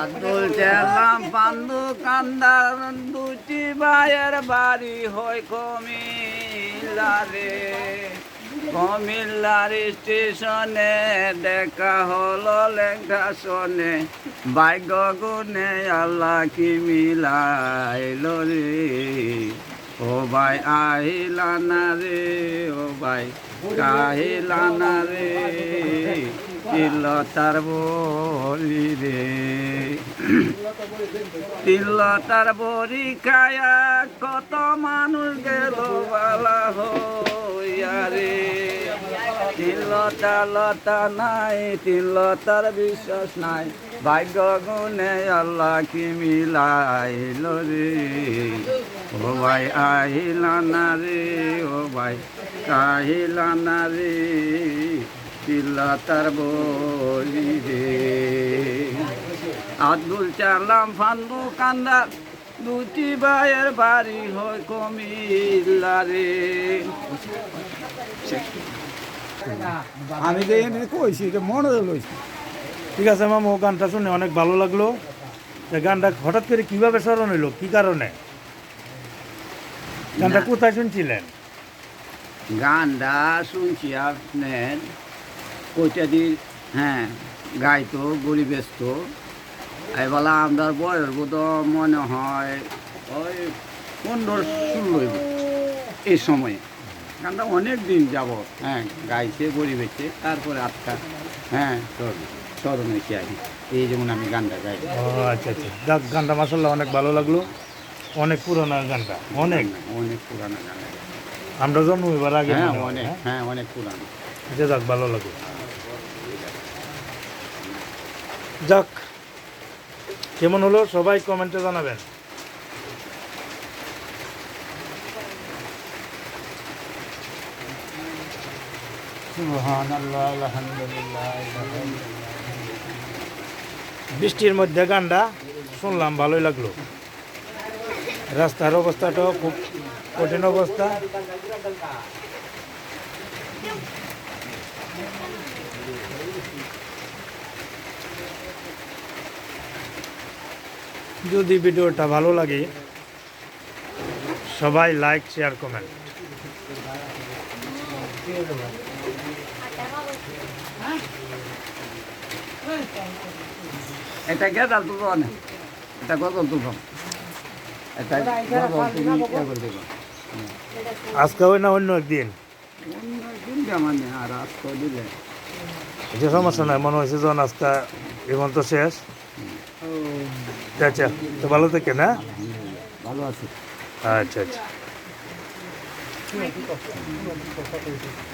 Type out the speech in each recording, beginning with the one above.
আব্দুল চালাম পান্দু কান্দার দুটি ভাইয়ের বাড়ি হয় কুমিল্লারে। কুমিল্লার স্টেশনে দেখা হলো লেখা শোনে, ভাগ্য গুনে আল্লাহ কি মিলাইল রে। ও ভাই আহিলা না রে, ও ভাই কাহিলা না রে, তিলতার বরি রে। তিলতার বরি খায়া কত মানুষ গেল বালা হইয়া রে। তিলতা লতা নাই, তিলতার বিশ্বাস নাই, ভাগ্য গুনে আল্লাহ কি মিলাইল রে। ও ভাই আহিলা না রে, ও ভাই কাহিলা না রে, তিলতার বলি রে। আব্দুল চালাম ফান্দু কান্দা দুটি ভাইয়ের বাড়ি হয় কুমিল্লা রে। আমি যে কইছি এটা মনে লইছি। ঠিক আছে মামু, গানটা শুনে অনেক ভালো লাগলো। গানটা হঠাৎ করে কিভাবে স্মরণ হইলো, কি কারণে গানটা কোথায় শুনছিলেন? গানটা শুনছি আপনার কইটা দিন, হ্যাঁ গাইতো গড়ি ব্যস্ত এবেলা আমার বয়স বোধ মনে হয় ওই 15-16 এই সময়ে। গানটা অনেক দিন যাব, হ্যাঁ গাইছে গড়ি বেছে, তারপরে আটটা হ্যাঁ স্মরণ হয়েছে আর কি। এই যেমন আমি গানটা গাই। ও আচ্ছা আচ্ছা, যাক গানটা মাসাল্লাহ অনেক ভালো লাগলো। অনেক পুরোনো গানটা, অনেক অনেক পুরানো গান, আমরা জন্ম এবার আগে হ্যাঁ মনে হয়, অনেক, হ্যাঁ? হ্যাঁ অনেক পুরানো। আচ্ছা যাক, ভালো লাগলো। যাক, কেমন হলো সবাই কমেন্টে জানাবেন। সুবহানাল্লাহ, আলহামদুলিল্লাহ। বৃষ্টির মধ্যে গানটা শুনলাম, ভালোই লাগলো। রাস্তার অবস্থাটাও খুব কঠিন অবস্থা। যদি ভিডিওটা ভালো লাগে সবাই লাইক শেয়ার কমেন্ট। এটা গেদাল তুলব না, এটা গজল তুলব, এটা গজল তুমি ইয়ে করে দেবো। আজকে ওই না অন্য একদিন, অন্য দিন যেমন আর আজকে দিলে যে সমস্যা নাই, মনে হয়েছে যখন আজকে এবং তো শেষ। আচ্ছা, তো ভালো থেকে না, ভালো আছে। আচ্ছা আচ্ছা।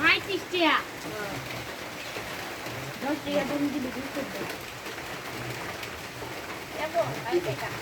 Hai Tistia. Dos dia belum dibikin. Ya, Bu. Ayo, Kak.